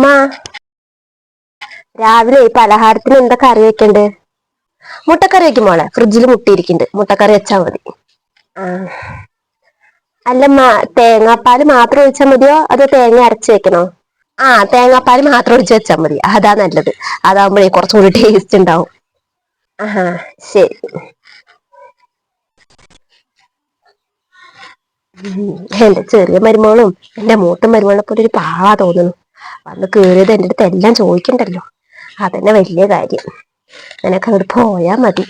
ഉമ്മ രാവിലെ പലഹാരത്തിന് എന്താ കറി വെക്കണ്ട്? മുട്ടക്കറി വെക്കും മോളെ. ഫ്രിഡ്ജിൽ മുട്ടിയിരിക്കുന്നുണ്ട്, മുട്ടക്കറി വെച്ചാൽ മതി. ആ അല്ലമ്മ, തേങ്ങാപ്പാല് മാത്രം ഒഴിച്ചാൽ മതിയോ അതോ തേങ്ങ അരച്ച് വെക്കണോ? തേങ്ങാപ്പാൽ മാത്രം ഒഴിച്ച് വെച്ചാൽ മതി, അതാ നല്ലത്. അതാകുമ്പോഴേ കുറച്ചുകൂടി ടേസ്റ്റ് ഉണ്ടാവും. ആഹാ, ശരി. എന്റെ ചെറിയ മരുമോളും എന്റെ മൂത്ത മരുമോളെ പോലെ ഒരു പാവാ തോന്നുന്നു. വന്ന് കേറിയത് എന്റെ അടുത്ത് എല്ലാം ചോദിക്കണ്ടല്ലോ, അതന്നെ വലിയ കാര്യം. നിനക്ക് അങ്ങോട്ട് പോയാ മതി.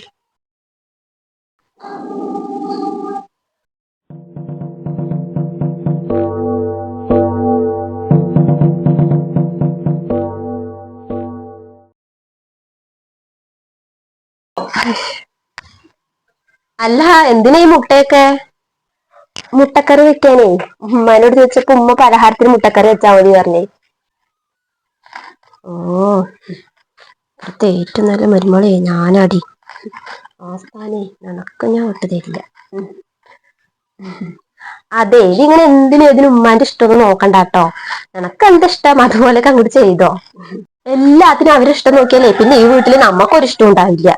അല്ല, എന്തിനാ ഈ മുട്ടയൊക്കെ? മുട്ടക്കറി വെക്കാനേ. ഉമ്മാനോട് ചോദിച്ചപ്പോ ഉമ്മ പലഹാരത്തിന് മുട്ടക്കറി വെച്ചാൽ മതി പറഞ്ഞേ. ഓ, ഇവിടുത്തെ ഏറ്റവും നല്ല മരുമോളെ ഞാനാടി. ആസ്ഥാനേ, നിനക്ക് ഞാൻ വിട്ടു തരില്ല. അതെ, ഇതിങ്ങനെ എന്തിനും ഇതിന് ഉമ്മാന്റെ ഇഷ്ടമൊന്നും നോക്കണ്ടാട്ടോ. നിനക്ക് എന്താ ഇഷ്ടം അതുപോലൊക്കെ അങ്ങോട്ട് ചെയ്തോ. എല്ലാത്തിനും അവരിഷ്ടം നോക്കിയാലേ പിന്നെ ഈ വീട്ടില് നമുക്കൊരിഷ്ടം ഉണ്ടാവില്ല.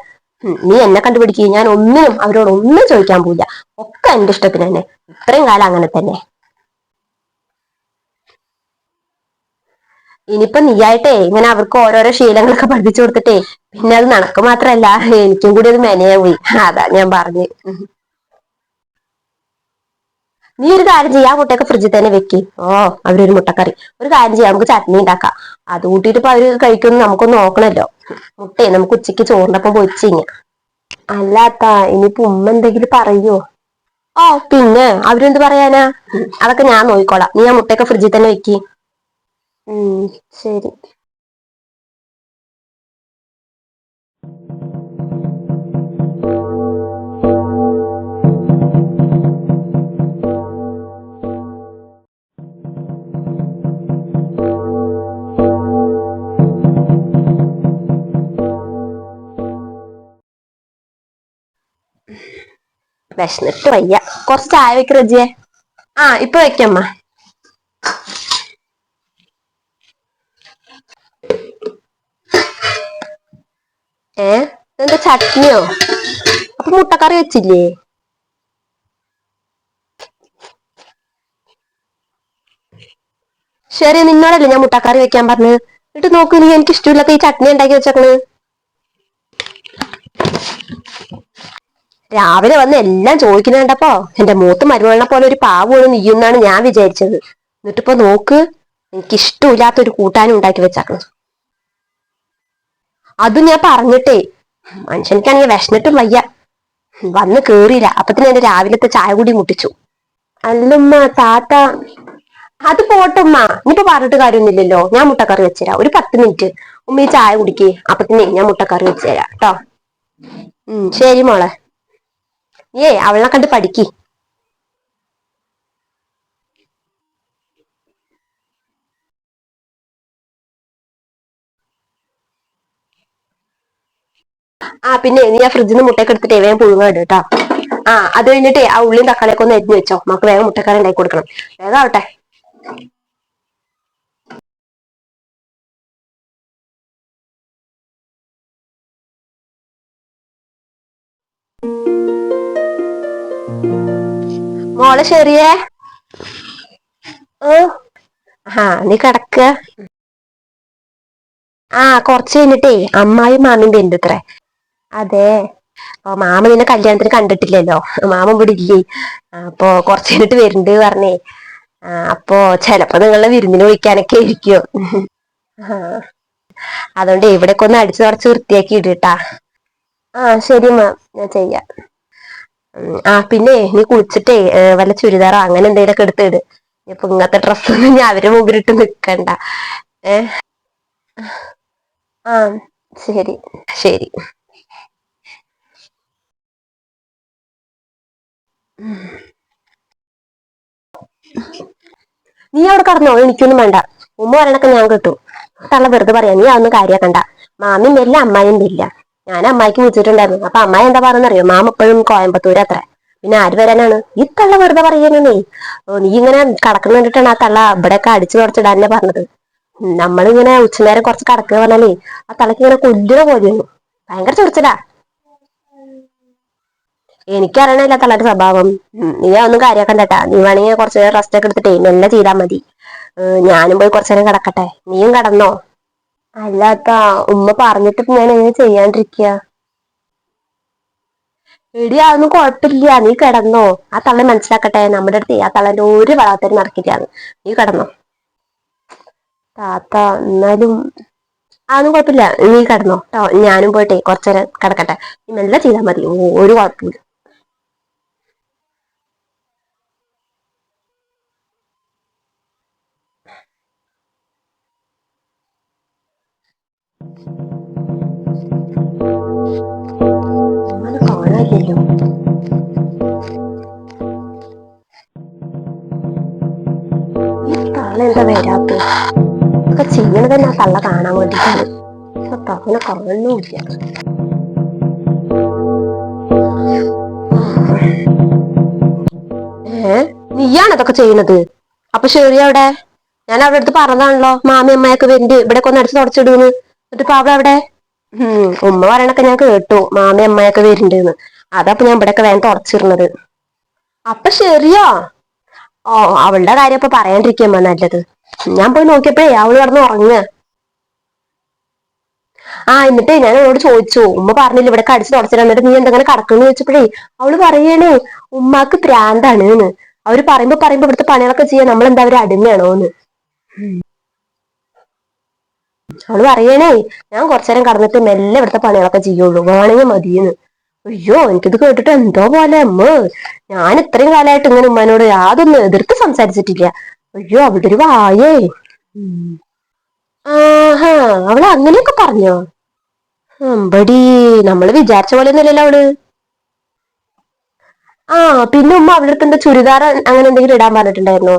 നീ എന്നെ കണ്ടുപിടിക്കുക, ഞാൻ ഒന്നിനും അവരോട് ഒന്നും ചോദിക്കാൻ പോവില്ല. ഒക്കെ എന്റെ ഇഷ്ടത്തിന് തന്നെ. ഇത്രയും കാലം അങ്ങനെ തന്നെ. ഇനിയിപ്പൊ നീയായിട്ടേ ഇങ്ങനെ അവർക്ക് ഓരോരോ ശീലങ്ങളൊക്കെ പഠിപ്പിച്ചു കൊടുത്തിട്ടേ പിന്നെ അത് നടക്ക് മാത്രല്ല എനിക്കും കൂടി അത് മെനയാവേ. അതാ ഞാൻ പറഞ്ഞു. നീ ഒരു കാര്യം ചെയ്യാ, മുട്ടയൊക്കെ ഫ്രിഡ്ജിൽ തന്നെ വെക്ക്. അവരൊരു മുട്ടക്കറി. ഒരു കാര്യം ചെയ്യാം, നമുക്ക് ചട്നി ഉണ്ടാക്കാം. അത് കൂട്ടിയിട്ട് ഇപ്പൊ അവര് കഴിക്കുമെന്ന് നമുക്കൊന്ന് നോക്കണല്ലോ. മുട്ടയെ നമുക്ക് ഉച്ചയ്ക്ക് ചോറിനൊപ്പം പൊരിച്ചിങ്ങ. അല്ലാത്താ, ഇനിയിപ്പോ ഉമ്മ എന്തെങ്കിലും പറയോ? പിന്നെ അവരെന്ത് പറയാനാ. അതൊക്കെ ഞാൻ നോക്കിക്കോളാം. നീ ആ മുട്ടയൊക്കെ ഫ്രിഡ്ജിൽ തന്നെ വെക്ക്. ശരി. വിശന്നിട്ട് വയ്യ. കുറച്ച് ചായ വെക്ക് റജിയെ. ഇപ്പൊ വെക്കമ്മ. എന്താ ചട്നിയോ? അപ്പൊ മുട്ടക്കറി വെച്ചില്ലേ? ശരി, നിന്നോടല്ലേ ഞാൻ മുട്ടക്കറി വെക്കാൻ പറഞ്ഞത്. എന്നിട്ട് നോക്ക്, നീ എനിക്ക് ഇഷ്ടമില്ലാത്ത ഈ ചട്നി ഉണ്ടാക്കി വെച്ചേക്കണ്. രാവിലെ വന്ന് എല്ലാം ചോദിക്കുന്ന കണ്ടപ്പോ എന്റെ മൂത്ത മരുമകളെ പോലെ ഒരു പാവമാണ് നീയുന്നാണ് ഞാൻ വിചാരിച്ചത്. എന്നിട്ടിപ്പോ നോക്ക്, എനിക്കിഷ്ടമില്ലാത്തൊരു കൂട്ടാനും ഉണ്ടാക്കി വെച്ചാക്കണം. അത് ഞാൻ പറഞ്ഞിട്ടേ, മനുഷ്യനിക്കാണെങ്കിൽ വിശന്നിട്ടും വയ്യ. വന്ന് കേറിയില്ല, അപ്പത്തിന് എന്റെ രാവിലത്തെ ചായ കൂടി മുട്ടിച്ചു. അല്ലുമ്മ, താത്ത അത് പോട്ടുമ്മ. ഇനിയിപ്പോ പറഞ്ഞിട്ട് കാര്യമൊന്നുമില്ലല്ലോ. ഞാൻ മുട്ടക്കറി വെച്ചുതരാം. ഒരു 10 മിനിറ്റ് ഉമ്മ ഈ ചായ കുടിക്കേ, അപ്പത്തിന് ഞാൻ മുട്ടക്കറി വെച്ചുതരാം കേട്ടോ. ശരി മോളെ. അവളെ കണ്ട് പഠിക്ക്. പിന്നെ നീ ആ ഫ്രിഡ്ജിൽ നിന്ന് മുട്ടയൊക്കെ എടുത്തിട്ട് വേഗം പുഴുങ്ങാൻ ഇട് കേട്ടോ. അത് കഴിഞ്ഞിട്ടേ ആ ഉള്ളിയും തക്കാളിയൊക്കെ ഒന്ന് അരിഞ്ഞു വെച്ചോ. നമുക്ക് വേഗം മുട്ടക്കറി ഉണ്ടാക്കി കൊടുക്കണം. വേഗം ആവട്ടെ. മോളെ ശരിയേ. നീ കിടക്ക. കൊറച്ച് കഴിഞ്ഞിട്ടേ അമ്മായും മാമിയും വരുന്നത്രേ. അതെ. മാമ നിന്നെ കല്യാണത്തിന് കണ്ടിട്ടില്ലല്ലോ. മാമൻ ഇവിടെ ഇല്ലേ. അപ്പൊ കൊറച്ച് കഴിഞ്ഞിട്ട് വരുന്നുണ്ട് പറഞ്ഞേ. അപ്പൊ ചെലപ്പോ നിങ്ങളെ വിരുന്നിന് വിളിക്കാനൊക്കെ ഇരിക്കും. അതുകൊണ്ട് ഇവിടെയൊക്കെ ഒന്ന് അടിച്ചു തുടച്ച് വൃത്തിയാക്കി ഇടട്ടാ. ശരി മാം, ഞാൻ ചെയ്യാം. പിന്നെ നീ കുളിച്ചിട്ടേ വല്ല ചുരിദാറോ അങ്ങനെ എന്തെങ്കിലുമൊക്കെ എടുത്തിട്. ഇപ്പൊ ഇങ്ങനത്തെ ഡ്രസ്സൊന്നും ഞാൻ അവരെ മുമ്പിലിട്ട് നിക്കണ്ട. ആ ശരി. ശരി. നീ അവിടെ കടന്നോ, എനിക്കൊന്നും വേണ്ട. ഉമ്മ പറയണൊക്കെ ഞാൻ കേട്ടു. തള്ള വെറുതെ പറയാ, നീ അതൊന്നും കാര്യാക്കണ്ട. മാമിയും വരില്ല, അമ്മായിയും വരില്ല. ഞാൻ അമ്മായിക്ക് വിളിച്ചിട്ടുണ്ടായിരുന്നു. അപ്പൊ അമ്മായി എന്താ പറയുന്നറിയോ, മാമ എപ്പോഴും കോയമ്പത്തൂർ അത്ര. പിന്നെ ആര് വരാനാണ്. ഈ തള്ള വെറുതെ പറയുന്നേ. നീ ഇങ്ങനെ കടക്കുന്ന കണ്ടിട്ടാണ് ആ തള്ള ഇവിടെയൊക്കെ അടിച്ചു തുടച്ചിടാൻ പറഞ്ഞത്. നമ്മളിങ്ങനെ ഉച്ചനേരം കുറച്ച് കടക്കുക പറഞ്ഞാലേ ആ തലക്ക് ഇങ്ങനെ കൊല്ലുന്ന പോലെയാണ്. ഭയങ്കര ചൊറിച്ചിലാ. എനിക്കറിയണല്ല തലയുടെ സ്വഭാവം. നീ ഒന്നും കാര്യാക്കണ്ടട്ടാ. നീ വേണമെങ്കിൽ കുറച്ച് നേരം റെസ്റ്റ് ഒക്കെ എടുത്തിട്ടേ മെല്ലെ ചെയ്താൽ മതി. ഞാനും പോയി കുറച്ചു നേരം കിടക്കട്ടെ, നീയും കിടന്നോ? അല്ലാത്ത ഉമ്മ പറഞ്ഞിട്ട് ഞാൻ എങ്ങനെ ചെയ്യാണ്ടിരിക്കുക. എടി അതൊന്നും കുഴപ്പമില്ല, നീ കിടന്നോ. ആ തള്ള മനസ്സിലാക്കട്ടെ നമ്മുടെ അടുത്ത് ആ തള്ളന്റെ ഒരു വളർത്തരും നടക്കില്ലാന്ന്. നീ കിടന്നോ താത്ത. എന്നാലും അതൊന്നും കുഴപ്പമില്ല, നീ കിടന്നോ കേട്ടോ. ഞാനും പോയിട്ടെ കുറച്ചേരം കിടക്കട്ടെ. നീ മെല്ലെ ചെയ്താൽ മതി, ഒരു കുഴപ്പമില്ല. അങ്ങനെ കാണാനില്ലല്ലോ. ഈ തള്ള എന്താ വരാത്ത? ഒക്കെ ചെയ്യണത് തന്നെ ആ തള്ള കാണാൻ വേണ്ടിയിട്ടാണ്. തള്ളനെ കാണുന്നുമില്ല. നീയാണ് അതൊക്കെ ചെയ്യണത്? അപ്പൊ ശരി അവിടെ ഞാൻ അവിടെ അടുത്ത് പറഞ്ഞതാണല്ലോ, മാമി അമ്മയൊക്കെ വരുന്നുണ്ട് ഇവിടെ ഒന്ന് അടിച്ച് തുടച്ചിടുന്ന്. എന്നിട്ട് ഇപ്പൊ അവിടെ അവിടെ ഉമ്മ പറയണൊക്കെ ഞാൻ കേട്ടു, മാമി അമ്മയൊക്കെ വരുന്നുണ്ടെന്ന്. അതപ്പൊ ഞാൻ ഇവിടെയൊക്കെ വേഗം തുടച്ചിരുന്നത്. അപ്പൊ ശരിയാ. ഓ, അവളുടെ കാര്യം ഇപ്പൊ പറയാണ്ടിരിക്കുമ്പോ നല്ലത്. ഞാൻ പോയി നോക്കിയപ്പോഴേ അവള് കിടന്ന് ഉറങ്ങുക. എന്നിട്ട് ഞാൻ അവളോട് ചോദിച്ചു, ഉമ്മ പറഞ്ഞില്ല ഇവിടെ അടിച്ച് തുടച്ചിട്ട്, എന്നിട്ട് നീ എന്തെങ്കിലും കടക്കുന്നു ചോദിച്ചപ്പോഴേ അവള് പറയണേ ഉമ്മാക്ക് പ്രാന്താണ്. അവര് പറയുമ്പോ ഇവിടുത്തെ പണികളൊക്കെ ചെയ്യാൻ നമ്മളെന്താ അവര് അടിമയാണോന്ന്. അവള് പറയണേ ഞാൻ കുറച്ചേരം കടന്നിട്ട് മെല്ലെ ഇവിടുത്തെ പണികളൊക്കെ ചെയ്യുള്ളൂ, വേണമെങ്കിൽ മതിയെന്ന്. അയ്യോ, എനിക്കിത് കേട്ടിട്ട് എന്തോ പോലെ അമ്മ. ഞാൻ ഇത്രയും കാലമായിട്ട് ഇങ്ങനെ ഉമ്മാനോട് യാതൊന്നും എതിർത്ത് സംസാരിച്ചിട്ടില്ല. അയ്യോ അവിടെ ഒരു വായേ. ആഹാ, അവള് അങ്ങനെയൊക്കെ പറഞ്ഞോ? അമ്പടി, നമ്മള് വിചാരിച്ച പോലെ ഒന്നല്ലല്ലോ അവള്. പിന്നെ ഉമ്മ അവളുടെ അടുത്ത് എന്താ ചുരിദാർ അങ്ങനെ എന്തെങ്കിലും ഇടാൻ പറഞ്ഞിട്ടുണ്ടായിരുന്നോ?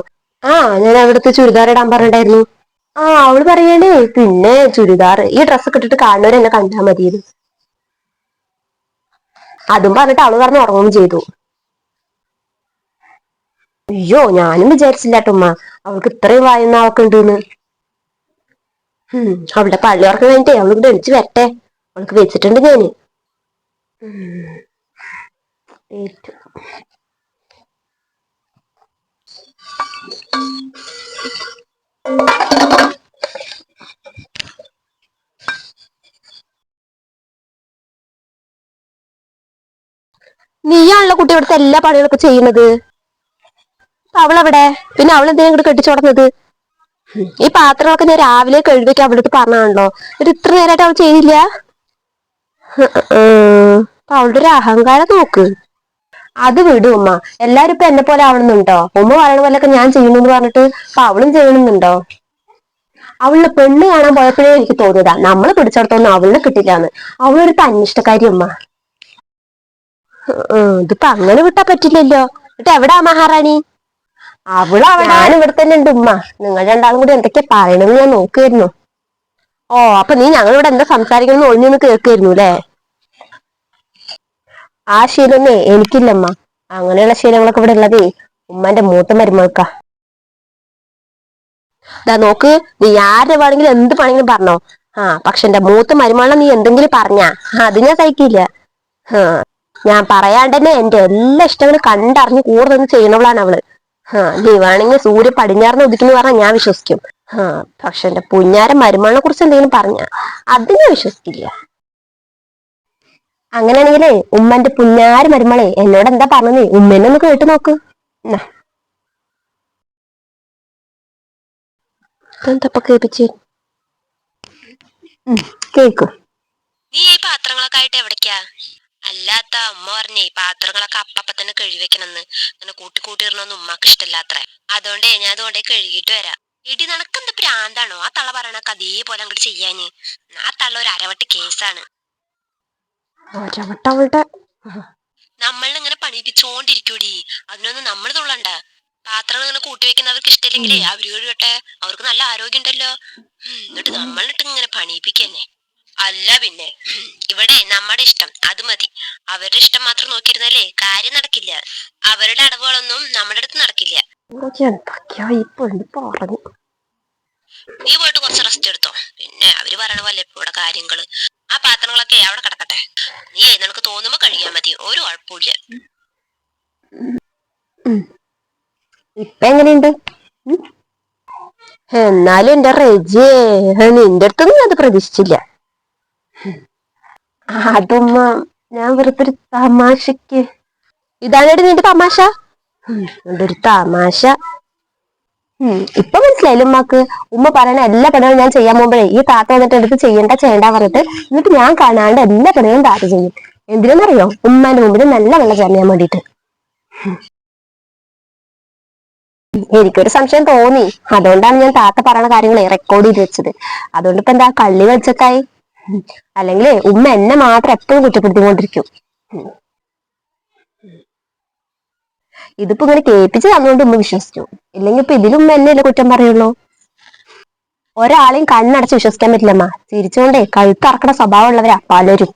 ഞാൻ അവിടുത്തെ ചുരിദാർ ഇടാൻ പറഞ്ഞിട്ടുണ്ടായിരുന്നു. അവള് പറയണേ പിന്നെ ചുരിദാർ ഈ ഡ്രസ്സൊക്കെ ഇട്ടിട്ട് കാണുന്നവരെ എന്നെ കണ്ടാൽ മതിയത്. അതും പറഞ്ഞിട്ട് അവള് പറഞ്ഞ് ഉറങ്ങുകയും ചെയ്തു. അയ്യോ, ഞാനും വിചാരിച്ചില്ലാട്ടുമ്മ അവൾക്ക് ഇത്രയും വായുന്ന ആവക്കുണ്ടെന്ന്. അവളുടെ പള്ളി ഉറക്കം കഴിഞ്ഞിട്ടേ അവൾക്ക് എണിച്ച് വരട്ടെ. അവൾക്ക് വെച്ചിട്ടുണ്ട് ഞാന്. ഏറ്റു. നീയാണല്ലോ കുട്ടി ഇവിടുത്തെ എല്ലാ പണികളൊക്കെ ചെയ്യുന്നത്. അവളെവിടെ? പിന്നെ അവൾ എന്തിനാ ഇങ്ങോട്ട് കെട്ടിച്ചോടുന്നത്? ഈ പാത്രങ്ങളൊക്കെ ഞാൻ രാവിലെ കഴുകിയൊക്കെ അവളുടെ അടുത്ത് പറഞ്ഞാണല്ലോ, എന്നിട്ട് ഇത്ര നേരമായിട്ട് അവൾ ചെയ്തില്ല. അപ്പൊ അവളുടെ ഒരു അഹങ്കാരം നോക്ക്. അത് വിടും ഉമ്മ. എല്ലാരും ഇപ്പൊ എന്നെ പോലെ ആവണമെന്നുണ്ടോ? ഉമ്മ പറയണ പോലൊക്കെ ഞാൻ ചെയ്യുന്നു പറഞ്ഞിട്ട് അപ്പൊ അവളും ചെയ്യണമെന്നുണ്ടോ? അവളുടെ പെണ്ണ് കാണാൻ പോയപ്പോഴേ എനിക്ക് തോന്നിയതാ നമ്മള് പിടിച്ചെടുത്തൊന്നും അവളിനെ കിട്ടില്ലാന്ന്. അവളൊരു തന്നിഷ്ടക്കാരി ഉമ്മ. ഇതിപ്പോ അങ്ങനെ വിട്ടാ പറ്റില്ലല്ലോ. എന്നിട്ട് എവിടാ മഹാറാണി? ഞാൻ ഇവിടെ തന്നെ ഉണ്ട് ഉമ്മ. നിങ്ങൾ രണ്ടാളും കൂടി എന്തൊക്കെയാ പറയണെന്ന് ഞാൻ നോക്കുമായിരുന്നു. അപ്പൊ നീ ഞങ്ങളിവിടെ എന്താ സംസാരിക്കണം ഒളിഞ്ഞൊന്ന് കേൾക്കായിരുന്നു അല്ലേ? ആ ശീലമൊന്നേ എനിക്കില്ലമ്മ. അങ്ങനെയുള്ള ശീലങ്ങളൊക്കെ ഇവിടെ ഉള്ളതേ ഉമ്മാന്റെ മൂത്ത മരുമകൾക്കാ. നോക്ക്, നീ ആരുടെ വേണമെങ്കിലും എന്ത് പണെങ്കിലും പറഞ്ഞോ. പക്ഷെ എന്റെ മൂത്ത മരുമകളെ നീ എന്തെങ്കിലും പറഞ്ഞാ അത് ഞാൻ സഹിക്കില്ല. ഞാൻ പറയാണ്ട് തന്നെ എന്റെ എല്ലാ ഇഷ്ടങ്ങളും കണ്ടറിഞ്ഞ് കൂടുതൽ ചെയ്യുന്നവളാണ് അവള്. നീ വേണമെങ്കിൽ സൂര്യ പടിഞ്ഞാറിന് ഉദിക്കുന്നു പറഞ്ഞാൽ ഞാൻ വിശ്വസിക്കും. പക്ഷെ എന്റെ പുഞ്ഞാര മരുമകളെ കുറിച്ച് എന്തെങ്കിലും പറഞ്ഞ അത് ഞാൻ വിശ്വസിക്കില്ല. അങ്ങനെയാണെങ്കിലേ ഉമ്മന്റെ പുഞ്ഞാര മരുമകളെ എന്നോട് എന്താ പറഞ്ഞേ ഉമ്മേനെ ഒന്ന് കേട്ടു നോക്ക്. എന്തപ്പ കേൾപ്പിച്ച് കേക്കും. നീ ഈ പാത്രങ്ങളൊക്കെ ആയിട്ട് എവിടേക്കാ? അല്ലാത്ത ഉമ്മ പറഞ്ഞേ പാത്രങ്ങളൊക്കെ അപ്പ തന്നെ കഴുകി വെക്കണമെന്ന്. അങ്ങനെ കൂട്ടിയിടണമെന്ന് ഉമ്മാക്ക് ഇഷ്ടമല്ലാത്രേ. അതുകൊണ്ടേ ഞാൻ അതുകൊണ്ടേ കഴുകിയിട്ട് വരാം. ഇടി നിനക്കെന്ത് പ്രാന്താണോ? ആ തള്ള പറയണൊക്കെ അതേപോലെ അങ്ങോട്ട് ചെയ്യാന്. ആ തള്ള ഒരു അരവട്ട് കേസാണ്. നമ്മളിങ്ങനെ പണിയിപ്പിച്ചോണ്ടിരിക്കൂടി, അതിനൊന്നും നമ്മൾ തുള്ളണ്ട. പാത്രങ്ങൾ ഇങ്ങനെ കൂട്ടി വെക്കുന്നവർക്ക് ഇഷ്ടമില്ലെങ്കിലേ അവര് കഴുകട്ടെ, അവർക്ക് നല്ല ആരോഗ്യം ഉണ്ടല്ലോ. എന്നിട്ട് നമ്മളിട്ട് ഇങ്ങനെ പണിയിപ്പിക്കന്നെ. അല്ല പിന്നെ ഇവിടെ നമ്മുടെ ഇഷ്ടം അത് മതി. അവരുടെ ഇഷ്ടം മാത്രം നോക്കിയിരുന്നാലേ കാര്യം നടക്കില്ല. അവരുടെ അടവുകളൊന്നും നമ്മുടെ അടുത്ത് നടക്കില്ല. നീ പോയിട്ട് കുറച്ച് റെസ്റ്റ് എടുത്തോ. പിന്നെ അവര് പറയണ പോലെ ഇപ്പൊ ഇവിടെ കാര്യങ്ങള്. ആ പാത്രങ്ങളൊക്കെ അവിടെ കിടക്കട്ടെ. നീ നിനക്ക് തോന്നുമ്പോ കഴിയാൻ മതി, ഒരു കുഴപ്പമില്ല. ഇപ്പൊ എങ്ങനെയുണ്ട്? എന്നാലും എന്റെ റെജിയെ, നിന്റെ അടുത്തൊന്നും അത് പ്രതീക്ഷിച്ചില്ല. അതുമ്മ ഞാൻ വെറുതെ ഒരു തമാശക്ക്. ഇതാണ് നിന്റെ തമാശ? ഒരു തമാശ. ഇപ്പൊ മനസ്സിലായില്ല ഉമ്മക്ക്. ഉമ്മ പറയണ എല്ലാ പണികളും ഞാൻ ചെയ്യാൻ പോകുമ്പോഴേ ഈ താത്ത വന്നിട്ട് എടുത്ത് ചെയ്യണ്ട പറഞ്ഞിട്ട്, എന്നിട്ട് ഞാൻ കാണാണ്ട് എല്ലാ പണികളും താത്ത ചെയ്യും. എന്തിനെന്നറിയോ? ഉമ്മാന്റെ മുമ്പിൽ നല്ല വെള്ളം ചേർന്നാൻ വേണ്ടിട്ട്. എനിക്കൊരു സംശയം തോന്നി, അതുകൊണ്ടാണ് ഞാൻ താത്ത പറയണ കാര്യങ്ങൾ റെക്കോർഡ് ചെയ്ത് വെച്ചത്. അതുകൊണ്ട് ഇപ്പൊ എന്താ കള്ളി വെച്ചക്കായി? അല്ലെങ്കിൽ ഉമ്മ എന്നെ മാത്രം എപ്പോഴും കുറ്റപ്പെടുത്തിക്കൊണ്ടിരിക്കും. ഇതിപ്പോ ഇങ്ങനെ കേൾപ്പിച്ച് തന്നുകൊണ്ട് ഉമ്മ വിശ്വസിച്ചു. ഇല്ലെങ്കിൽ ഇപ്പൊ ഇതിലും ഉമ്മ എന്നെയല്ലേ കുറ്റം പറയുള്ളൂ. ഒരാളെയും കണ്ണടച്ച് വിശ്വസിക്കാൻ പറ്റില്ലമ്മ. ചിരിച്ചുകൊണ്ടേ കഴുത്തറക്കണ സ്വഭാവമുള്ളവരാ പലരും.